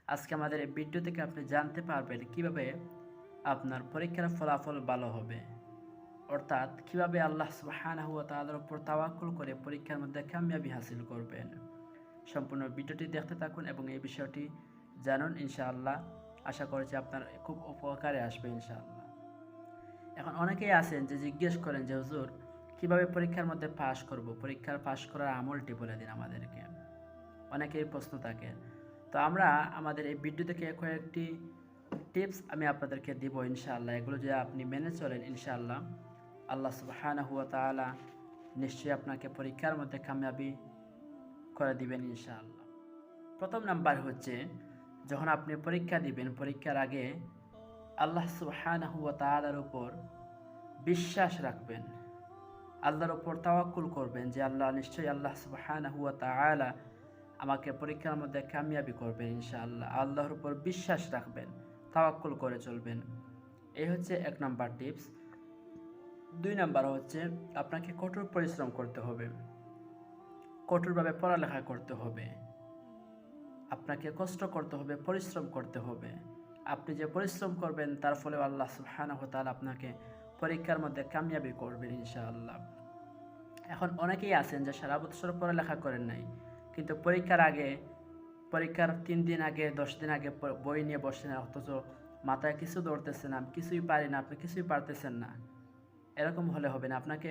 আজকে আমাদের এই ভিডিও থেকে আপনি জানতে পারবেন কিভাবে আপনার পরীক্ষার ফলাফল ভালো হবে, অর্থাৎ কিভাবে আল্লাহ সুবহানাহু ওয়া তাআলার উপর তাওয়াক্কুল করে পরীক্ষার মধ্যে কামিয়াবি হাসিল করবেন। সম্পূর্ণ ভিডিওটি দেখতে থাকুন এবং এই বিষয়টি জানুন ইনশাআল্লাহ। আশা করছি আপনার খুব উপকারে আসবে ইনশাআল্লাহ। এখন অনেকেই আছেন যে জিজ্ঞেস করেন যে হুজুর কিভাবে পরীক্ষার মধ্যে পাশ করব, পরীক্ষার পাশ করার আমলটি বলে দিন আমাদেরকে। অনেকের প্রশ্ন থাকে। তো আমরা আমাদের এই ভিডিও থেকে কয়েকটি টিপস আমি আপনাদেরকে দিব ইনশাআল্লাহ। এগুলো যদি আপনি মেনে চলেন ইনশাআল্লাহ আল্লাহ সুবহানাহু ওয়া তাআলা নিশ্চয়ই আপনাকে পরীক্ষার মধ্যে কামিয়াবি করে দিবেন ইনশাআল্লাহ। প্রথম নাম্বার হচ্ছে, যখন আপনি পরীক্ষা দিবেন পরীক্ষার আগে আল্লাহ সুবহানাহু ওয়া তাআলার উপর বিশ্বাস রাখবেন, আল্লাহর উপর তাওয়াক্কুল করবেন যে আল্লাহ নিশ্চয়ই আল্লাহ সুবহানাহু ওয়া তাআলা আমাকে পরীক্ষার মধ্যে কামিয়াবি করবেন ইনশাআল্লাহ। আল্লাহর উপর বিশ্বাস রাখবেন, তাওয়াক্কুল করে চলবেন। এই হচ্ছে এক নাম্বার টিপস। দুই নাম্বার হচ্ছে, আপনাকে কঠোর পরিশ্রম করতে হবে, কঠোরভাবে পড়ালেখা করতে হবে, আপনাকে কষ্ট করতে হবে, পরিশ্রম করতে হবে। আপনি যে পরিশ্রম করবেন তার ফলে আল্লাহ সুবহানাহু ওয়া তাআলা আপনাকে পরীক্ষার মধ্যে কামিয়াবি করবেন ইনশাআল্লাহ। এখন অনেকেই আছেন যে সারা বছর পড়ালেখা করেন নাই, কিন্তু পরীক্ষার আগে, পরীক্ষার 3 দিন আগে 10 দিন আগে বই নিয়ে বসেন, অথচ মাথায় কিছু ধরতেছে না, কিছুই পারি না, আপনি কিছুই পারতেছেন না। এরকম হলে হবে না, আপনাকে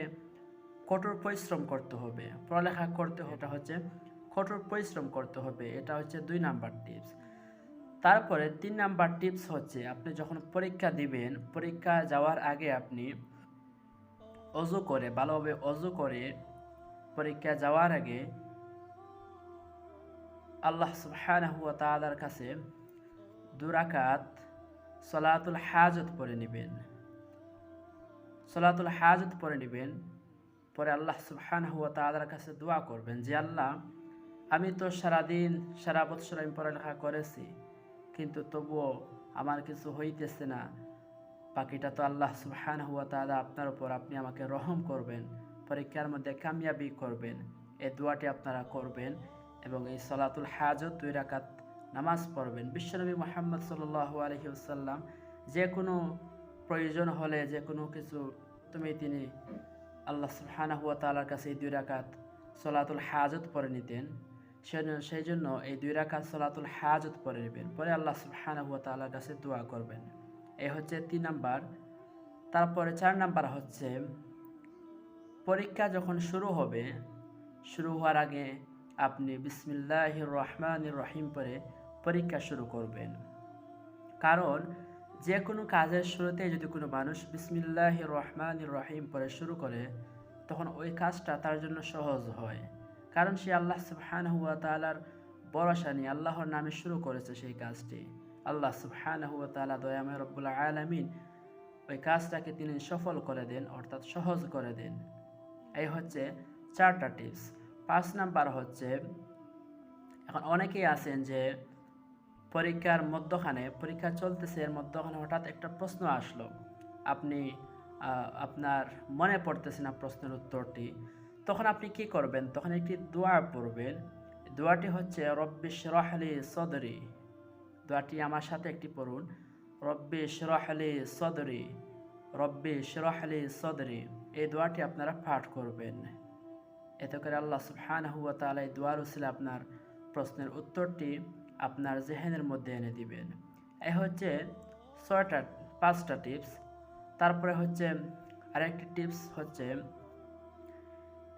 কঠোর পরিশ্রম করতে হবে, পড়ালেখা করতে হবে। এটা হচ্ছে কঠোর পরিশ্রম করতে হবে, এটা হচ্ছে 2 নাম্বার টিপস। তারপরে 3 নাম্বার টিপস হচ্ছে, আপনি যখন পরীক্ষা দিবেন পরীক্ষা যাওয়ার আগে আপনি অজু করে, ভালোভাবে অজু করে পরীক্ষা যাওয়ার আগে আল্লাহ সুবহানাহু ওয়া তাআলার কাছে 2 রাকাত সলাতুল হাজত পড়ে নেবেন, সলাতুল হাজত পড়ে নেবেন। পরে আল্লাহ সুবহানাহু ওয়া তাআলার কাছে দোয়া করবেন যে আল্লাহ, আমি তো সারাদিন সারা বছর আমি পড়ালেখা করেছি, কিন্তু তবুও আমার কিছু হইতেছে না। বাকিটা তো আল্লাহ সুবহানাহু ওয়া তাআলা আপনার উপর, আপনি আমাকে রহম করবেন, পরীক্ষার মধ্যে কামিয়াবি করবেন। এই দোয়াটি আপনারা করবেন এবং এই সলাতুল হাজত 2 রাকাত নামাজ পড়বেন। বিশ্বনবী মুহাম্মদ সাল্লাল্লাহু আলাইহি ওয়াসাল্লাম যে কোনো প্রয়োজন হলে, যে কোনো কিছু তিনি আল্লাহ সুবহানাহু ওয়া তাআলার কাছে এই 2 রাকাত সলাতুল হাজত পড়ে নিতেন। সেই জন্য এই 2 রাকাত সলাতুল হাজত পড়ে নেবেন, পরে আল্লাহ সুবহানাহু ওয়া তাআলার কাছে দোয়া করবেন। এই হচ্ছে 3 নাম্বার। তারপরে 4 নাম্বার হচ্ছে, পরীক্ষা যখন শুরু হবে, শুরু হওয়ার আগে আপনি বিসমিল্লাহির রহমানির রহিম পড়ে পরীক্ষা শুরু করবেন। কারণ যে কোনো কাজের শুরুতে যদি কোনো মানুষ বিসমিল্লাহির রহমানির রহিম পড়ে শুরু করে, তখন ওই কাজটা তার জন্য সহজ হয়। কারণ সে আল্লাহ সুবহানাহু ওয়া তাআলার ভরসা নিয়ে আল্লাহর নামে শুরু করেছে সেই কাজটি। আল্লাহ সুবহানাহু ওয়া তাআলা দয়াময় রব্বুল আলামিন ওই কাজটাকে তিনি সফল করে দেন, অর্থাৎ সহজ করে দেন। এই হচ্ছে 4টা টিপস। 5 নাম্বার হচ্ছে, এখন অনেকেই আছেন যে পরীক্ষার মধ্যখানে, পরীক্ষা চলতেছে এর মধ্যখানে হঠাৎ একটা প্রশ্ন আসলো, আপনি আপনার মনে পড়তেছে না প্রশ্নের উত্তরটি, তখন আপনি কি করবেন? তখন একটি দোয়া পড়বেন। দোয়াটি হচ্ছে রব্বি ইশরাহ লি সদরি। দোয়াটি আমার সাথে একটি পড়ুন, রব্বি ইশরাহ লি সদরি, রব্বি ইশরাহ লি সদরি। এই দোয়াটি আপনারা পাঠ করবেন। এতে করে আল্লাহ সুবহানাহু ওয়া তাআলা এই দোয়ার উসিলে আপনার প্রশ্নের উত্তরটি আপনার জেহেনের মধ্যে এনে দিবেন। এই হচ্ছে 5টা টিপস। তারপরে হচ্ছে আরেকটি টিপস হচ্ছে,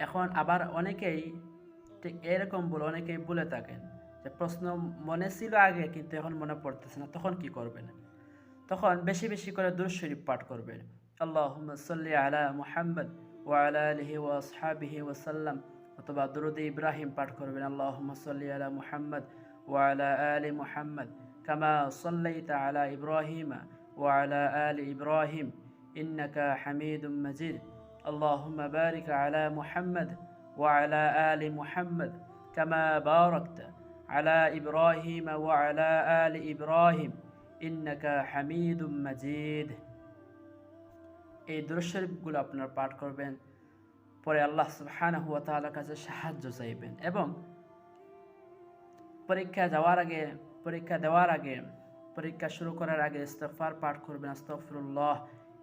এখন আবার অনেকেই ঠিক এরকম অনেকেই বলে থাকেন যে প্রশ্ন মনে ছিল আগে কিন্তু এখন মনে পড়তেছে না, তখন কি করবেন? তখন বেশি বেশি করে দুরূদ শরীফ পাঠ করবেন। আল্লাহুম্মা সাল্লি আলা মুহাম্মদ ওয়া আলা আলিহি ওয়া আসহাবিহি ওয়া সাল্লাম, অথবা দুরূদ ইব্রাহিম পাঠ করবেন। আল্লাহুম্মা সাল্লি আলা মুহাম্মদ ওয়া আলা আলি মুহাম্মদ কামা সাল্লাইতা আলা ইব্রাহিমা ওয়া আলা আলি ইব্রাহিম ইন্নাকা হামিদুম মাজিদ। আল্লাহুম্মা বারিক আলা মুহাম্মদ ওয়া আলা আলি মুহাম্মদ কামা বারাকতা আলা ইব্রাহিম ওয়া আলা আলি ইব্রাহিম ইন্নাকা হামিদুম মাজিদ। এই দুরূদ শরীফগুলো আপনারা পাঠ করবেন। পরে আল্লাহ সুবহানাহু ওয়া তাআলার কাছে সাহায্য চাইবেন এবং পরীক্ষা যাওয়ার আগে পরীক্ষা দেওয়ার আগে, পরীক্ষা শুরু করার আগে ইস্তিগফার পাঠ করবেন। আস্তাগফিরুল্লাহ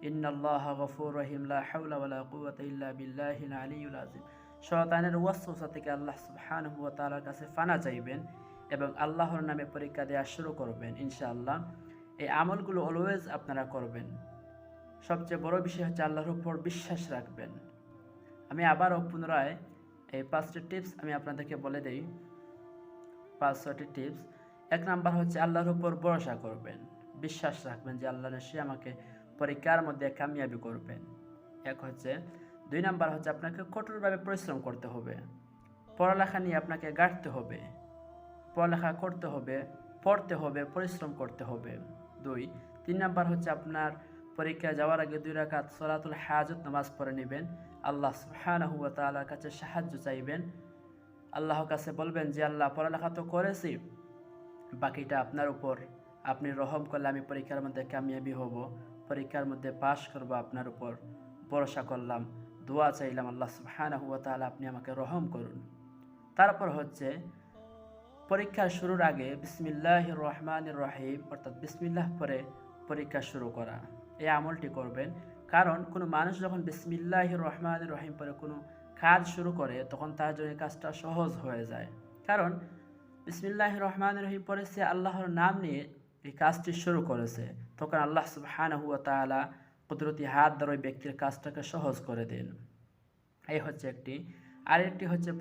ইন্নাল্লাহা গফুর রহিম লা হাওলা ওয়ালা কুওয়াতা ইল্লা বিল্লাহিল আলিয়্যিল আযীম। শয়তানের ওয়াসওয়াসা থেকে আল্লাহ সুবহানাহু ওয়া তাআলার কাছে পানা চাইবেন এবং আল্লাহর নামে পরীক্ষা দেওয়া শুরু করবেন ইনশাআল্লাহ। এই আমলগুলো অলওয়েজ আপনারা করবেন। সবচেয়ে বড় বিষয় হচ্ছে আল্লাহর উপর বিশ্বাস রাখবেন। আমি আবারও পুনরায় এই 5টি টিপস আমি আপনাদেরকে বলে দেই। 5-6টি টিপস। 1 নাম্বার হচ্ছে আল্লাহর উপর ভরসা করবেন, বিশ্বাস রাখবেন যে আল্লাহ নিশ্চয়ই আমাকে পরীক্ষার মধ্যে কামিয়াবি করবেন। 2 নাম্বার হচ্ছে আপনাকে কঠোরভাবে পরিশ্রম করতে হবে, পড়ালেখা নিয়ে আপনাকে গাঁটতে হবে, পড়ালেখা করতে হবে, পড়তে হবে, পরিশ্রম করতে হবে। 3 নাম্বার হচ্ছে আপনার পরীক্ষা যাওয়ার আগে 2 রাকাত সলাতুল হাজত নামাজ পড়ে নেবেন, আল্লাহ সুবহানাহু ওয়া তাআলার কাছে সাহায্য চাইবেন, আল্লাহর কাছে বলবেন যে আল্লাহ পড়ালেখা তো করেছি, বাকিটা আপনার উপর, আপনি রহম করলে আমি পরীক্ষার মধ্যে কামিয়াবি হব, পরীক্ষার মধ্যে পাশ করব, আপনার উপর ভরসা করলাম, দোয়া চাইলাম আল্লাহ সুবহানাহু ওয়া তাআলা আপনি আমাকে রহম করুন। তারপর হচ্ছে পরীক্ষার শুরুর আগে বিসমিল্লাহির রহমানির রহিম অর্থাৎ বিসমিল্লাহ পরে পরীক্ষা শুরু করা, এই আমলটি করবেন। কারণ কোনো মানুষ যখন বিসমিল্লাহির রহমানির রহিম পরে কোনো কাজ শুরু করে তখন তার জন্য কাজটা সহজ হয়ে যায়। কারণ বিসমিল্লাহির রহমানির রহিম পরে সে আল্লাহর নাম নিয়ে এই কাজটি শুরু করেছে, তখন আল্লাহ সুবহানাহু ওয়া তাআলা কুদরতি হাত দ্বারা ওই ব্যক্তির কাজটাকে সহজ করে দেন। এই হচ্ছে একটি। আরেকটি হচ্ছে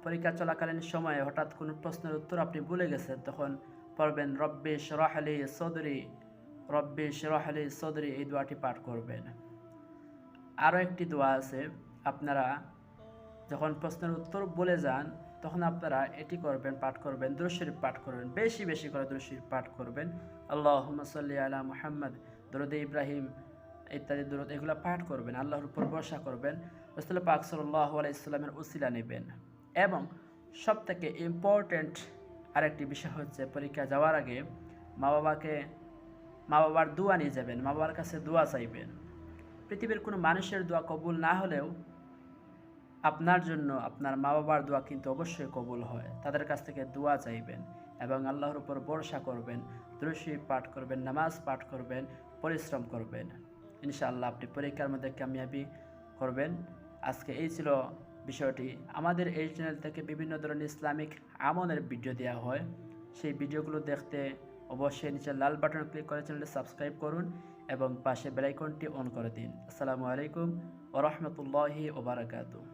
পরীক্ষা চলাকালীন সময়ে হঠাৎ কোনো প্রশ্নের উত্তর আপনি ভুলে গেছেন, তখন পড়বেন রব্বি শরহ লি সদরি, রব্বি শরহ লি সদরি, এই দোয়াটি পাঠ করবেন। আরও একটি দোয়া আছে, আপনারা যখন প্রশ্নের উত্তর ভুলে যান তখন আপনারা এটি করবেন, পাঠ করবেন, দুরূদ শরীফ পাঠ করবেন, বেশি বেশি করে দুরূদ শরীফ পাঠ করবেন। আল্লাহুম্মা সাল্লি আলা মুহাম্মদ, দরুদ ইব্রাহিম ইত্যাদি দরুদ, এগুলো পাঠ করবেন, আল্লাহর উপর ভরসা করবেন, রাসূল পাক সাল্লাল্লাহু আলাইহি ওয়াসাল্লামের উসিলা নেবেন। এবং সবথেকে ইম্পর্ট্যান্ট আরেকটি বিষয় হচ্ছে পরীক্ষা যাওয়ার আগে মা বাবার দোয়া নিয়ে যাবেন, মা বাবার কাছে দোয়া চাইবেন। পৃথিবীর কোনো মানুষের দোয়া কবুল না হলেও আপনার জন্য আপনার মা বাবার দোয়া কিন্তু অবশ্যই কবুল হয়। তাদের কাছ থেকে দোয়া চাইবেন এবং আল্লাহর উপর ভরসা করবেন, দুরূদ শরীফ পাঠ করবেন, নামাজ পাঠ করবেন, পরিশ্রম করবেন। ইনশাআল্লাহ আপনি পরীক্ষার মধ্যে কামিয়াবি করবেন। আজকে এই ছিল বিষয়টি। আমাদের এই চ্যানেল থেকে বিভিন্ন ধরনের ইসলামিক আমলের ভিডিও দেওয়া হয়, সেই ভিডিওগুলো দেখতে অবশ্যই নিচে লাল বাটন ক্লিক করে চ্যানেলটি সাবস্ক্রাইব করুন এবং পাশে বেল আইকনটি অন করে দিন। আসসালামু আলাইকুম ওয়া রাহমাতুল্লাহি ওয়া বারাকাতুহু।